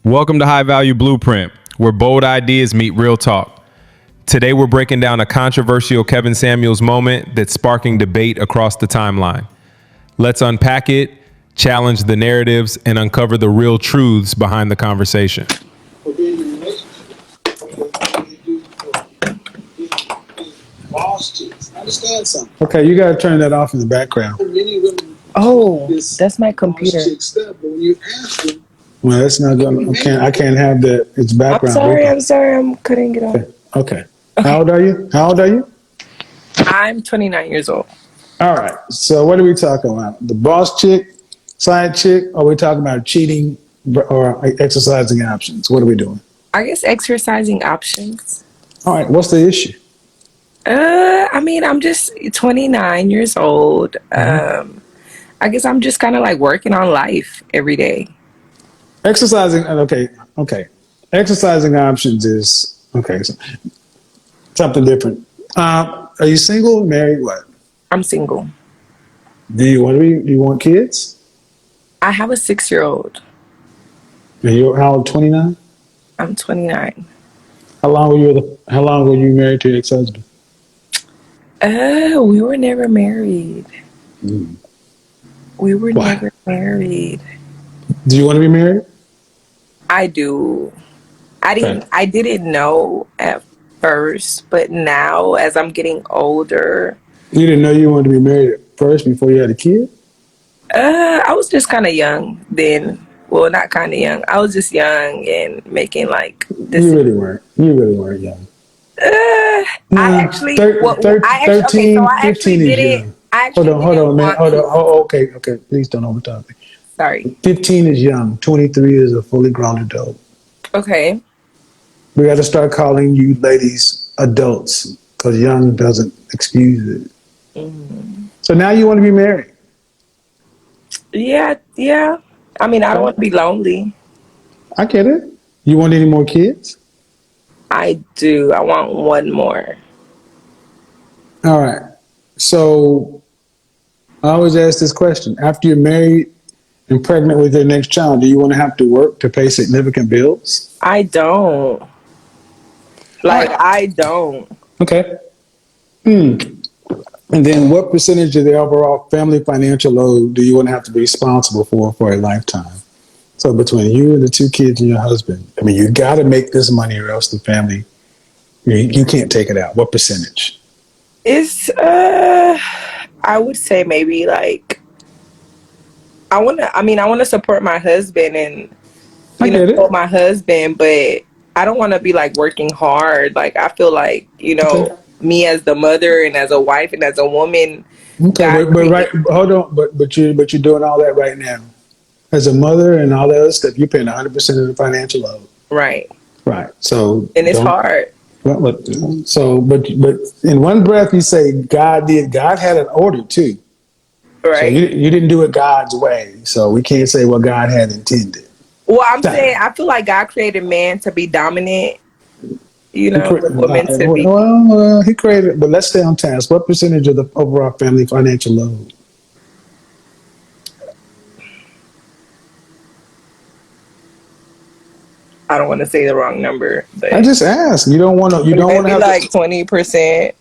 Welcome to High Value Blueprint, where bold ideas meet real talk. Today, we're breaking down a controversial Kevin Samuels moment that's sparking debate across the timeline. Let's unpack it, challenge the narratives, and uncover the real truths behind the conversation. For being in a relationship, boss chicks. Understand something. Okay, you gotta turn that off in the background. Many women that's my computer. chick stuff, but when you ask them, well, that's not gonna. I can't have that. It's background. I'm sorry, I'm cutting it off. Okay. How old are you? I'm 29 years old. All right. So what are we talking about? The boss chick, side chick, or are we talking about cheating or exercising options? What are we doing? I guess exercising options. All right. What's the issue? I'm just 29 years old. I guess I'm just kind of like working on life every day. Exercising. Okay. Exercising options is okay. So, something different. Are you single? Married? What? I'm single. Do you want kids? I have a 6-year-old. And you're how old? 29. I'm 29. How long were you married to your ex-husband? We were never married. Mm. We were Why? never married. Do you want to be married? I do. I didn't know at first, but now as I'm getting older. You didn't know you wanted to be married at first before you had a kid? I was just kind of young then. Well, not kind of young. I was just young and making like this. You really weren't young. I actually did it. Hold on, man. Hold on. Oh, okay. Please don't overtalk me. Sorry. 15 is young. 23 is a fully grown adult. Okay. We got to start calling you ladies adults because young doesn't excuse it. Mm-hmm. So now you want to be married? Yeah. I don't want to be lonely. I get it. You want any more kids? I do. I want one more. All right. So I always ask this question. After you're married and pregnant with your next child, do you want to have to work to pay significant bills? I don't. I don't. Okay. And then what percentage of the overall family financial load do you want to have to be responsible for a lifetime? So between you and the 2 kids and your husband, you got to make this money or else the family, you can't take it out. What percentage? It's, I would say maybe like, I want to support my husband and, support my husband, but I don't want to be like working hard. Like, I feel like, me as the mother and as a wife and as a woman. Okay, hold on, but you're doing all that right now. As a mother and all that other stuff, you're paying 100% of the financial load. Right. So and it's hard. But in one breath you say God had an order too. Right. So you didn't do it God's way. So we can't say what God had intended. Well, I'm saying I feel like God created man to be dominant. Women to be. Well, he created, but let's stay on task. What percentage of the overall family financial load? I don't want to say the wrong number. But I just asked. You don't want to. You don't want to have like 20%.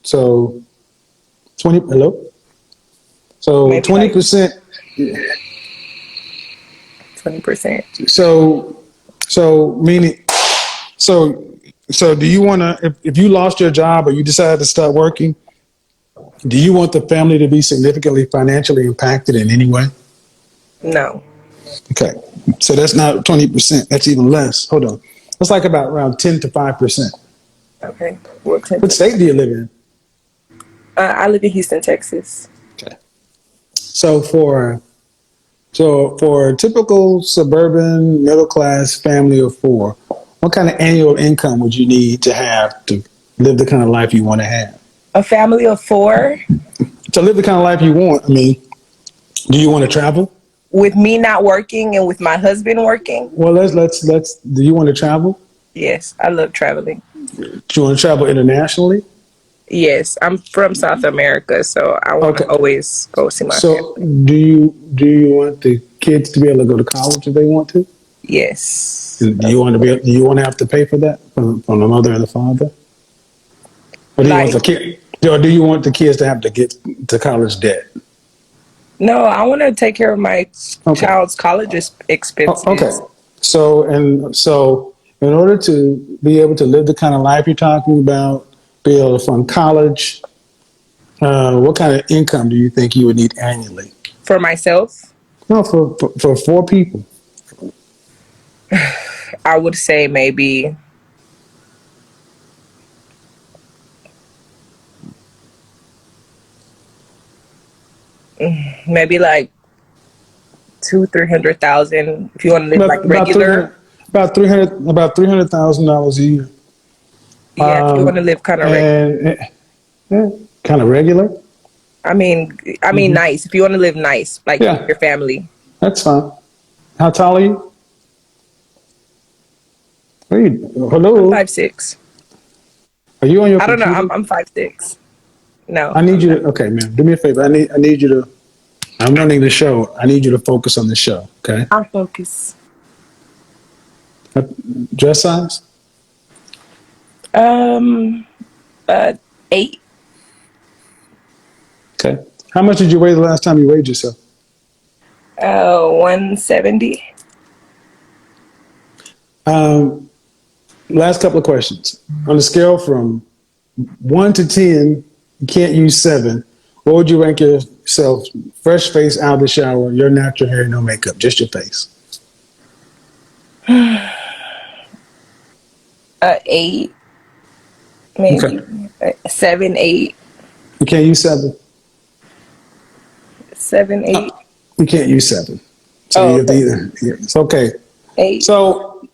So 20. Hello. So 20%. 20%. So meaning. So do you want to, if you lost your job or you decided to start working, do you want the family to be significantly financially impacted in any way? No. Okay. So that's not 20%. That's even less. Hold on. That's like about around 10 to 5%. Okay. What state do you live in? I live in Houston, Texas. Okay. So for a typical suburban middle class family of 4, what kind of annual income would you need to have to live the kind of life you want to have? A family of 4? To live the kind of life you want, do you want to travel? With me not working and with my husband working? Well, let's. Do you want to travel? Yes, I love traveling. Do you want to travel internationally? Yes, I'm from South America, so I want to Okay. always go see my So family. do you want the kids to be able to go to college if they want to? Yes, And of course. do you want to have to pay for that from the mother and the father? Or do you want Like, the kid or do you want the kids to have to get to college debt? no, I want to take care of my Okay. child's college Okay. expenses. So in order to be able to live the kind of life you're talking about, be able to fund college, what kind of income do you think you would need annually? For myself, No, for four people. I would say maybe like 200,000-300,000 if you want to live like About regular. about $300,000 a year. Yeah, if you want to live kind of regular. And kind of regular. I mean nice. If you want to live nice, like for Yeah, your family. that's fine. How tall are you? I'm Hello? 5'6". Are you on your I don't know. I'm computer? I'm 5'6". No, I need I'm you not. to, okay, man, do me a favor. I need you to, I'm running the show. I need you to focus on the show, okay? I'll focus. Uh, Dress size? Um, 8. Okay. How much did you weigh the last time you weighed yourself? 170. Um, Last couple of questions. On a scale from 1 to 10, you can't use 7. What would you rank yourself? Fresh face out of the shower, your natural hair, no makeup, just your face. 8, Okay. maybe 7, 8, You can't use 7. 7, 8. You can't use 7. So Oh, you have to okay. either, yeah, it's okay. 8. So,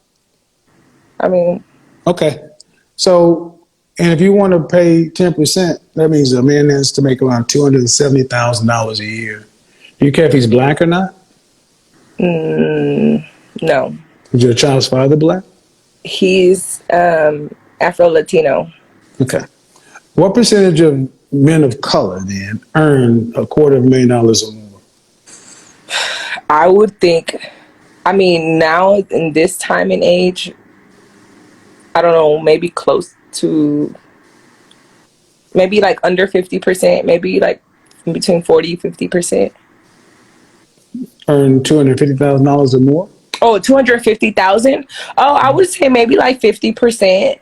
I mean, okay. So, and if you want to pay 10%, that means a man has to make around $270,000 a year. Do you care if he's black or not? no. Is your child's father black? He's Afro Latino. Okay. What percentage of men of color then earn $250,000 or more? I would think. Now in this time and age, I don't know, maybe close to maybe like under 50%, maybe like between 40-50%. Earn $250,000 or more? Oh, 250,000. Oh, I would say maybe like 50%.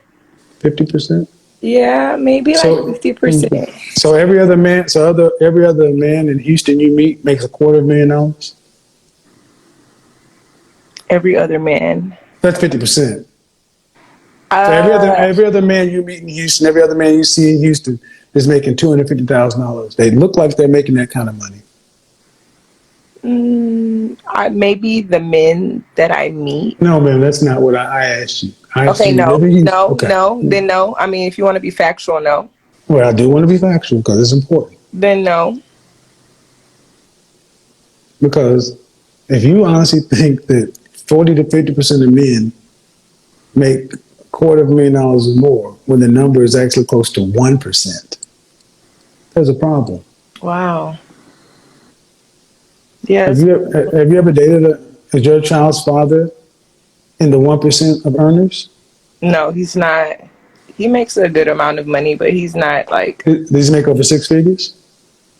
50%? Yeah, maybe like So, 50%. every other man in Houston you meet makes $250,000. Every other man. That's 50%. So Uh, every other man you meet in Houston, every other man you see in Houston is making $250,000. They look like they're making that kind of money. maybe the men that I meet. No, man, that's not what I asked you. I asked Okay, you, you live no, in Houston. no, Okay. no, then no. If you want to be factual, no. Well, I do want to be factual because it's important. Then no. Because if you honestly think that 40 to 50% of men make $250,000 or more when the number is actually close to 1%, there's a problem. Wow. Have Yes. you ever dated is your child's father in the 1% of earners? No, he's not. He makes a good amount of money, but he's not like. Does he make over six figures?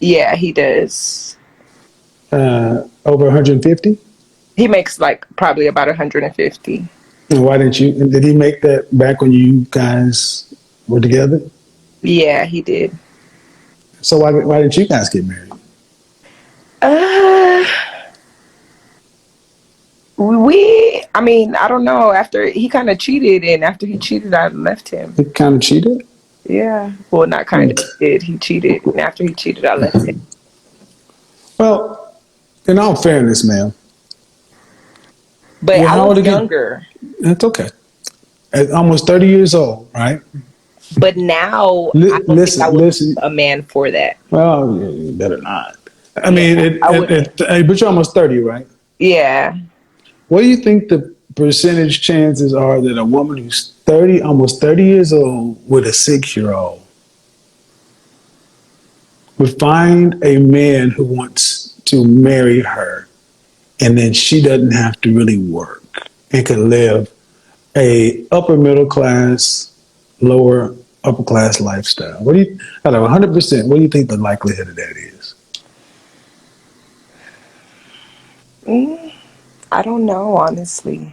Yeah, he does. Over 150? He makes like probably about 150. And why didn't you? Did he make that back when you guys were together? Yeah, he did. So why didn't you guys get married? Uh, I don't know. After he kind of cheated, and after he cheated, I left him. He kind of cheated. Yeah. Well, not kind of. He cheated, and after he cheated, I left him. Well, in all fairness, ma'am. But I How was old again? younger. That's okay. At almost 30 years old, right? But now I don't think I would Listen. a man for that. Well, you better not. I Yeah, mean, I wouldn't. but you're almost 30, right? Yeah. What do you think the percentage chances are that a woman who's 30, almost 30 years old with a 6-year-old would find a man who wants to marry her, and then she doesn't have to really work and can live a upper middle class, lower upper class lifestyle? What do you, out of 100%, what do you think the likelihood of that is? I don't know, honestly.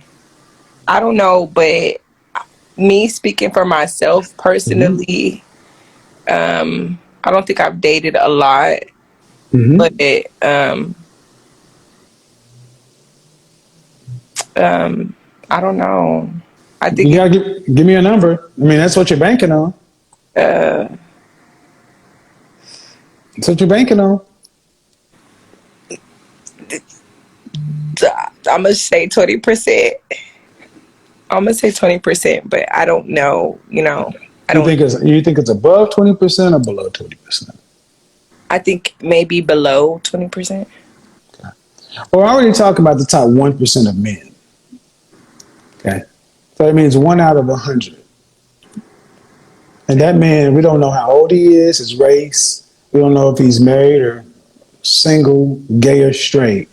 I don't know, but me speaking for myself Mm-hmm. personally, I don't think I've dated a lot, but Mm-hmm. I don't know. I think You gotta give me a number. I mean, that's what you're banking on. That's what you're banking on. I'm gonna say 20%. I'm gonna say 20%, but I don't know. I don't. You think it's above 20% or below 20%? I think maybe below 20%. Well, we're already talking about the top 1% of men. Okay, so that means 1 out of 100. And that man, we don't know how old he is, his race. We don't know if he's married or single, gay or straight.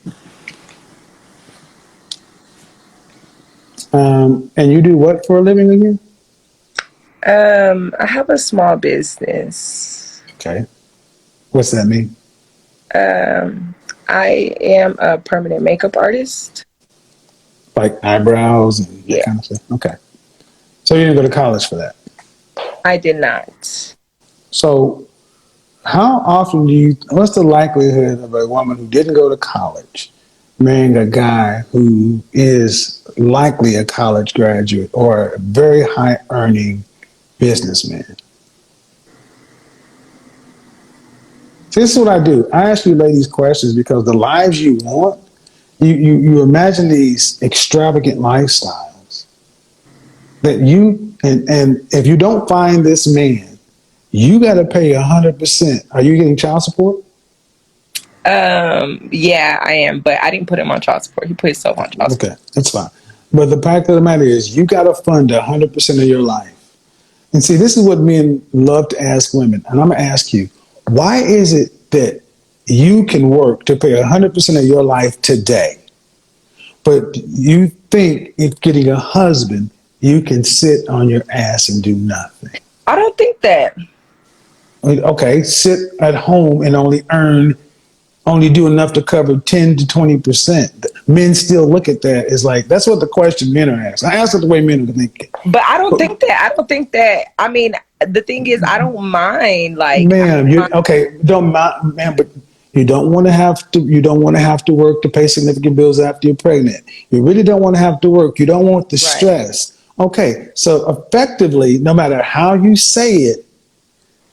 And you do what for a living again? I have a small business. Okay, what's that mean? I am a permanent makeup artist. Like eyebrows and that Yeah, kind of stuff. Okay, so you didn't go to college for that. I did not. So how often what's the likelihood of a woman who didn't go to college marrying a guy who is likely a college graduate or a very high earning businessman? See, this is what I do. I ask you ladies questions because the lives you want, you imagine these extravagant lifestyles that and if you don't find this man, you got to pay 100%. Are you getting child support? Yeah, I am, but I didn't put him on child support. He put himself on child support. Okay, that's fine. But the fact of the matter is, you got to fund 100% of your life. And see, this is what men love to ask women. And I'm going to ask you, why is it that you can work to pay 100% of your life today, but you think if getting a husband, you can sit on your ass and do nothing? I don't think that. Okay, sit at home and only do enough to cover 10 to 20%. Men still look at that as like, that's what the question men are asked. I ask it the way men are thinking. But I don't But think that. I don't think that. I mean, the thing is, I don't mind. Like, ma'am, don't mind, ma'am, but you don't want to have to. You don't want to have to work to pay significant bills after you're pregnant. You really don't want to have to work. You don't want the right. stress. Okay, so effectively, no matter how you say it,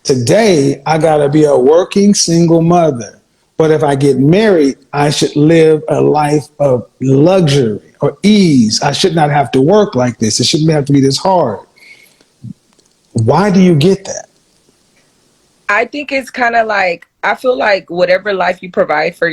today I gotta be a working single mother. But if I get married, I should live a life of luxury or ease. I should not have to work like this. It shouldn't have to be this hard. Why do you get that? I think it's kind of like, I feel like whatever life you provide for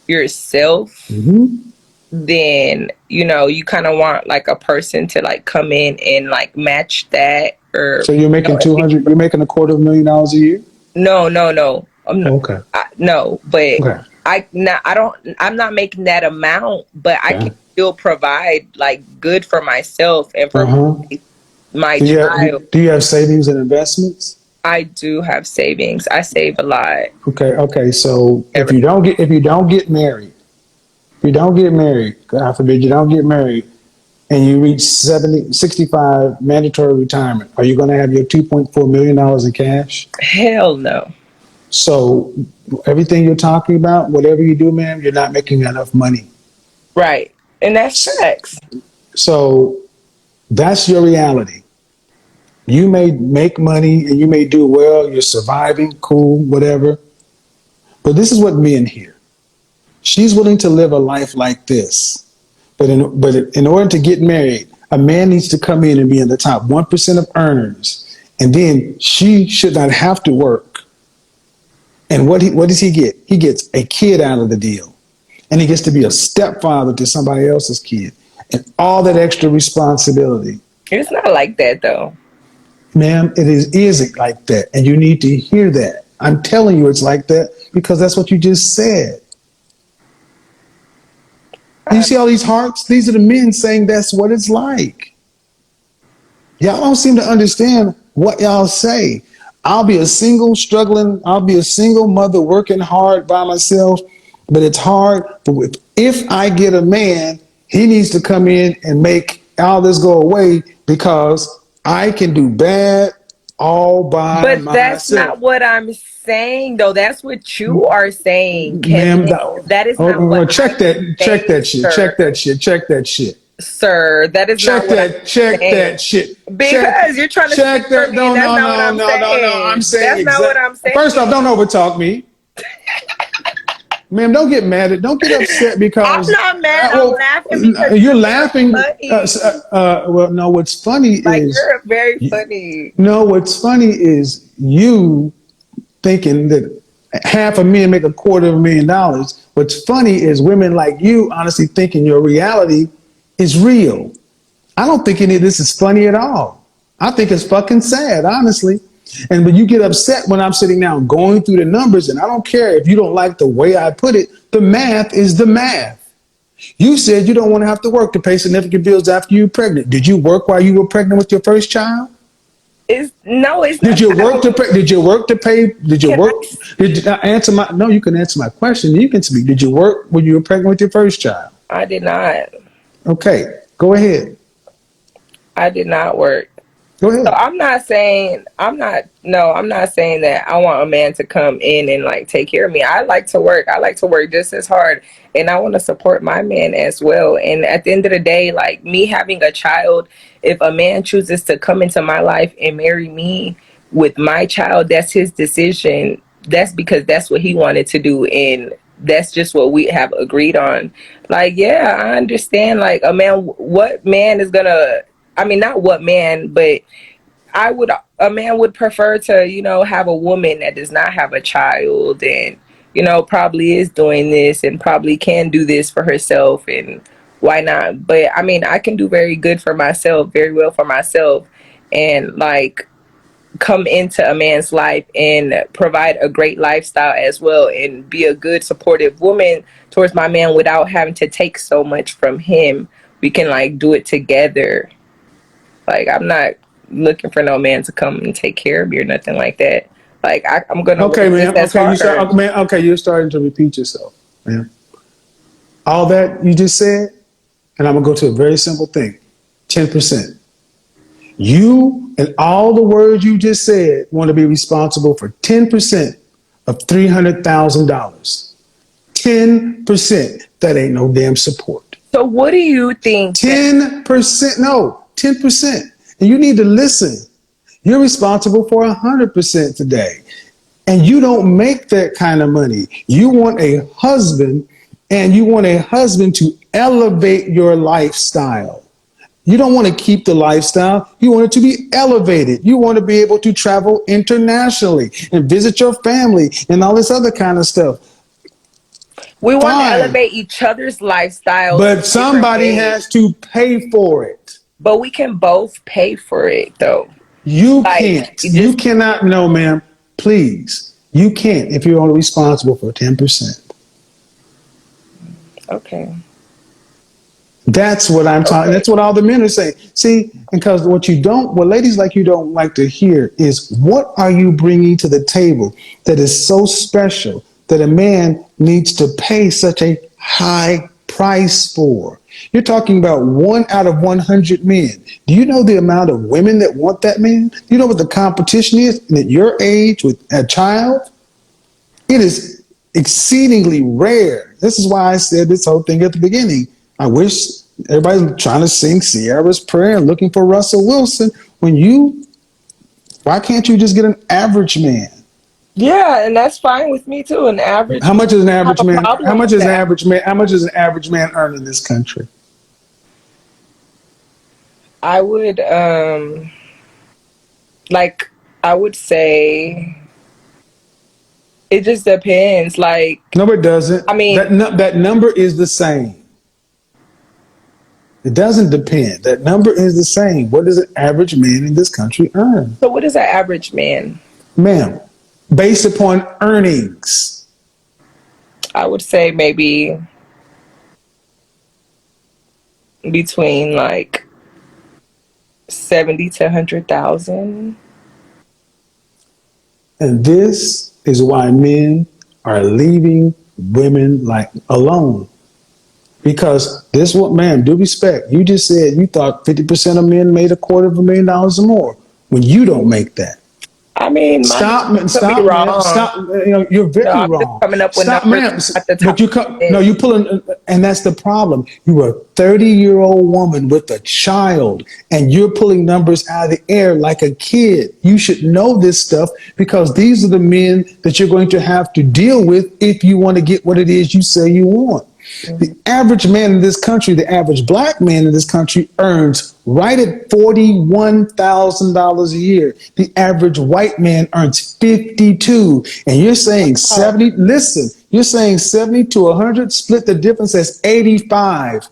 yourself, Mm-hmm. then you kind of want like a person to like come in and like match that, or So you're making 200. You're making $250,000 a year. no. Okay. No, but Okay. I'm not making that amount, but I can Okay. still provide like good for myself and Uh for huh. my Do you have child. do you have savings and investments? I do have savings. I save a lot. Okay. Okay. So Every if you don't get married, if you don't get married, God forbid you don't get married, and you reach 65 mandatory retirement, are you going to have your $2.4 million in cash? Hell no. So everything you're talking about, whatever you do, ma'am, you're not making enough money. Right. And that's facts. So that's your reality. You may make money and you may do well, you're surviving, cool, whatever. But this is what men hear. She's willing to live a life like this. But in order to get married, a man needs to come in and be in the top 1% of earners. And then she should not have to work. And what does he get? He gets a kid out of the deal. And he gets to be a stepfather to somebody else's kid. And all that extra responsibility. It's not like that though. Ma'am, it is like that. And you need to hear that. I'm telling you it's like that because that's what you just said. You see all these hearts? These are the men saying that's what it's like. Y'all don't seem to understand what y'all say. I'll be a single mother working hard by myself, but it's hard. But if I get a man, he needs to come in and make all this go away because I can do bad all by But myself. that's not what I'm saying, though. That's what you are saying, Kevin. Ma'am, That is not what check that shit. Sir, that is not what I'm Check saying. that shit. Because you're trying to speak for me, and that's not what I'm saying. I'm saying That's not what I'm saying. First off, don't overtalk me. Ma'am, don't get mad. Don't get upset because I'm not mad. I'm laughing because you're laughing. funny. Well, no. What's funny is you're very funny. No, what's funny is you thinking that half a million make $250,000. What's funny is women like you honestly thinking your reality is real. I don't think any of this is funny at all. I think it's fucking sad, honestly. And when you get upset when I'm sitting down going through the numbers, and I don't care if you don't like the way I put it, the math is the math. You said you don't want to have to work to pay significant bills after you're pregnant. Did you work while you were pregnant with your first child? It's not. Did you work to pay? Did you work to pay? Did you work? Did you answer my? No, you can answer my question. You can speak. Did you work when you were pregnant with your first child? I did not. Okay, go ahead. I did not work. Go ahead. So I'm not saying that I want a man to come in and like take care of me. I like to work. I like to work just as hard, and I want to support my man as well. And at the end of the day, like me having a child, if a man chooses to come into my life and marry me with my child, that's his decision. That's because that's what he wanted to do, and that's just what we have agreed on. Like, yeah, I understand. Like what man is gonna? I mean, not what man, but a man would prefer to, have a woman that does not have a child and, probably is doing this and probably can do this for herself, and why not? But I mean, I can do very well for myself, and like come into a man's life and provide a great lifestyle as well and be a good supportive woman towards my man without having to take so much from him. We can like do it together. Like, I'm not looking for no man to come and take care of me or nothing like that. Like, I'm going to okay, man. Okay, you're starting to repeat yourself, man. All that you just said, and I'm going to go to a very simple thing. 10%. You and all the words you just said want to be responsible for 10% of $300,000. 10%. That ain't no damn support. So what do you think? 10%. No, 10%. And you need to listen. You're responsible for 100% today. And you don't make that kind of money. You want a husband, and you want a husband to elevate your lifestyle. You don't want to keep the lifestyle. You want it to be elevated. You want to be able to travel internationally and visit your family and all this other kind of stuff. We want to elevate each other's lifestyle. But somebody has to pay for it. But we can both pay for it, though. You can't. You cannot. No, ma'am. Please. You can't if you're only responsible for 10%. Okay. That's what I'm talking. That's what all the men are saying. See, because what ladies like you don't like to hear is, what are you bringing to the table that is so special that a man needs to pay such a high price for? You're talking about 1 out of 100 men. Do you know the amount of women that want that man? Do you know what the competition is at your age with a child? It is exceedingly rare. This is why I said this whole thing at the beginning. I wish everybody's trying to sing Sierra's prayer and looking for Russell Wilson. Why can't you just get an average man? Yeah, and that's fine with me too. An average. How much is an average man? How much is an average man? How much does an average man earn in this country? I would I would say it just depends. Like, no, it doesn't. I mean, that number is the same. It doesn't depend. That number is the same. What does an average man in this country earn? So what is an average man? Ma'am, based upon earnings? I would say maybe between like 70 to 100,000. And this is why men are leaving women like alone. Because this what, man, due respect, you just said you thought 50% of men made $250,000 or more when you don't make that. I mean, Stop, man, could be stop, man, wrong. stop. You know, you're very I'm just wrong. coming up with Stop, numbers man. at the But top of my no, head. you pulling, and that's the problem. You're a 30-year-old woman with a child, and you're pulling numbers out of the air like a kid. You should know this stuff because these are the men that you're going to have to deal with if you want to get what it is you say you want. The average man in this country, the average black man in this country earns right at $41,000 a year. The average white man earns 52. And you're saying 70, listen, you're saying 70 to 100, split the difference as 85.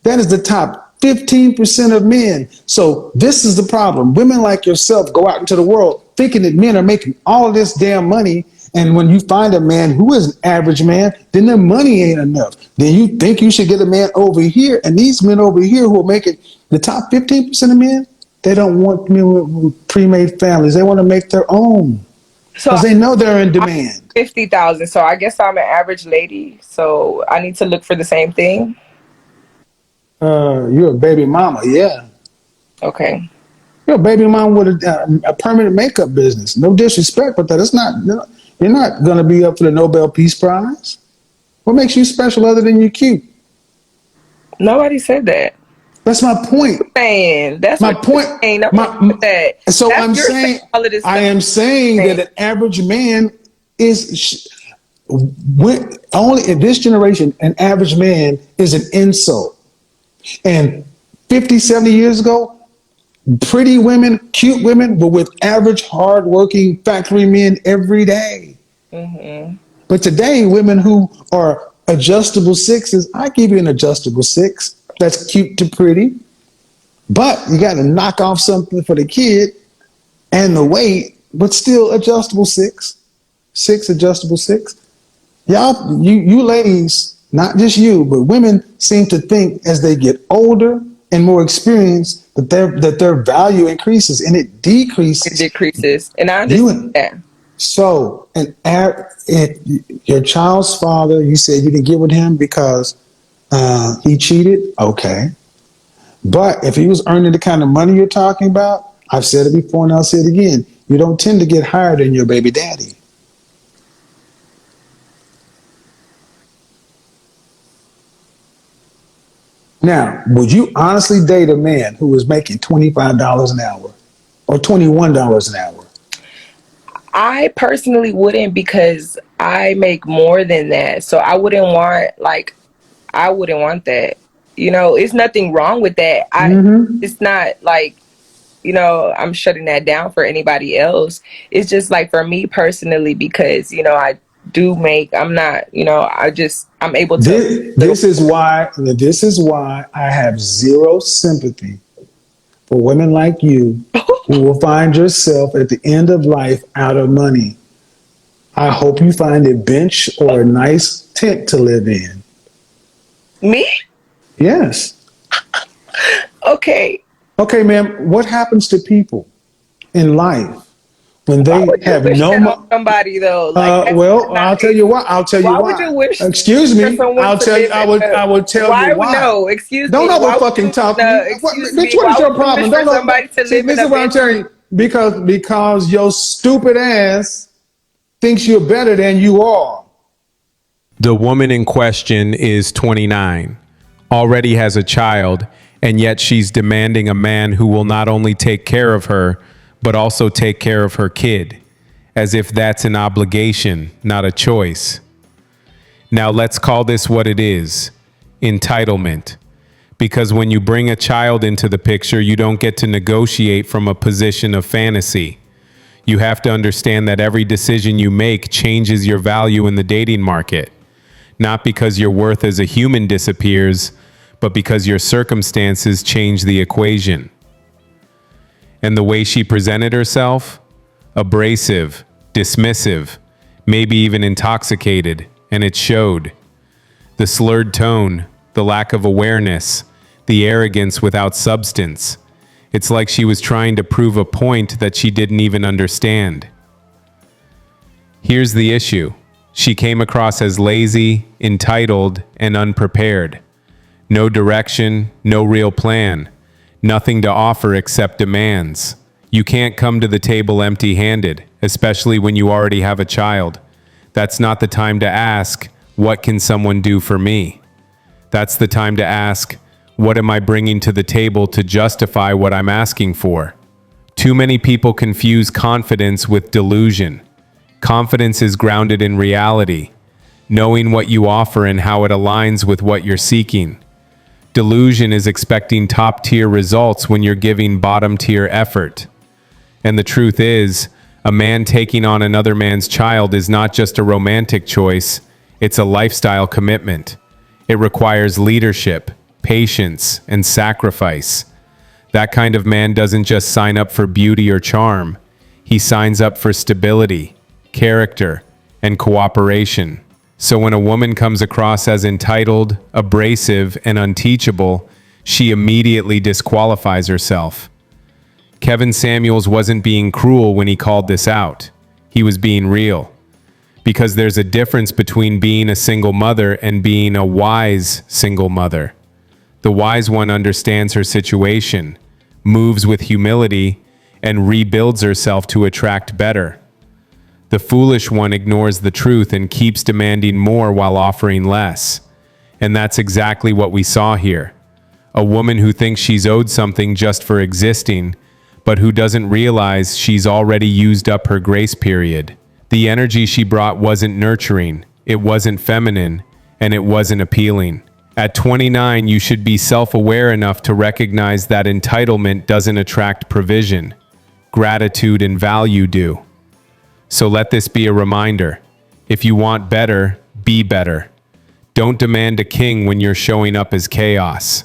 That is the top 15% of men. So this is the problem. Women like yourself go out into the world thinking that men are making all of this damn money. And when you find a man who is an average man, then their money ain't enough. Then you think you should get a man over here. And these men over here who are making the top 15% of men, they don't want men with pre-made families. They want to make their own So because they know they're in I'm demand. 50,000. So I guess I'm an average lady. So I need to look for the same thing. You're a baby mama, yeah. Okay. You're a baby mama with a permanent makeup business. No disrespect, but that it's not. You're not going to be up for the Nobel Peace Prize. What makes you special other than you're cute? Nobody said that. That's my point. Saying that's My what point. you're saying. Nobody said that. So That's I'm you're saying saying, all of this I stuff. am saying that an average man is only in this generation. An average man is an insult, and 50, 70 years ago, pretty women, cute women were with average, hardworking factory men every day. Mm-hmm. But today, women who are adjustable sixes, I give you an adjustable six that's cute to pretty, but you got to knock off something for the kid and the weight, but still adjustable six adjustable six. Y'all, you ladies, not just you, but women seem to think as they get older and more experienced that their value increases and it It decreases. decreases, and I understand You that. so your child's father, you said you didn't get with him because he cheated. Okay, but if he was earning the kind of money you're talking about, I've said it before and I'll say it again. You don't tend to get higher than your baby daddy. Now, would you honestly date a man who was making $25 an hour or $21 an hour? I personally wouldn't because I make more than that. So I wouldn't want that. You know, it's nothing wrong with that. Mm-hmm. It's not like, I'm shutting that down for anybody else. It's just like for me personally because, I do make, I'm not, I'm able to This is why I have zero sympathy for women like you who will find yourself at the end of life out of money. I hope you find a bench or a nice tent to live in. me. Yes. Okay. Okay, ma'am. What happens to people in life when Why they would you have wish no that on money? somebody though? Like that's Well, not I'll tell you why. I'll tell you why would why. you wish Excuse for me. someone I'll to tell you. live in I would tell you why would why. no, excuse Don't me, ever why would fucking you talk to no, me. excuse Bitch, me, what is why your would you wish problem? for Don't know. somebody to See, live in this a is what I'm mansion? telling you. Because your stupid ass thinks you're better than you are. The woman in question is 29, already has a child, and yet she's demanding a man who will not only take care of her, but also take care of her kid, as if that's an obligation, not a choice. Now let's call this what it is: entitlement. Because when you bring a child into the picture, you don't get to negotiate from a position of fantasy. You have to understand that every decision you make changes your value in the dating market. Not because your worth as a human disappears, but because your circumstances change the equation. And the way she presented herself? Abrasive, dismissive, maybe even intoxicated, and it showed. The slurred tone, the lack of awareness, the arrogance without substance. It's like she was trying to prove a point that she didn't even understand. Here's the issue. She came across as lazy, entitled, and unprepared. No direction, no real plan. Nothing to offer except demands. You can't come to the table empty-handed, especially when you already have a child. That's not the time to ask, what can someone do for me? That's the time to ask, what am I bringing to the table to justify what I'm asking for? Too many people confuse confidence with delusion. Confidence is grounded in reality, knowing what you offer and how it aligns with what you're seeking. Delusion is expecting top-tier results when you're giving bottom-tier effort. And the truth is, a man taking on another man's child is not just a romantic choice, it's a lifestyle commitment. It requires leadership, patience, and sacrifice. That kind of man doesn't just sign up for beauty or charm. He signs up for stability, character, and cooperation. So when a woman comes across as entitled, abrasive, and unteachable, she immediately disqualifies herself. Kevin Samuels wasn't being cruel when he called this out. He was being real. Because there's a difference between being a single mother and being a wise single mother. The wise one understands her situation, moves with humility, and rebuilds herself to attract better. The foolish one ignores the truth and keeps demanding more while offering less. And that's exactly what we saw here. A woman who thinks she's owed something just for existing, but who doesn't realize she's already used up her grace period. The energy she brought wasn't nurturing, it wasn't feminine, and it wasn't appealing. At 29, you should be self-aware enough to recognize that entitlement doesn't attract provision. Gratitude and value do. So let this be a reminder. If you want better, be better. Don't demand a king when you're showing up as chaos.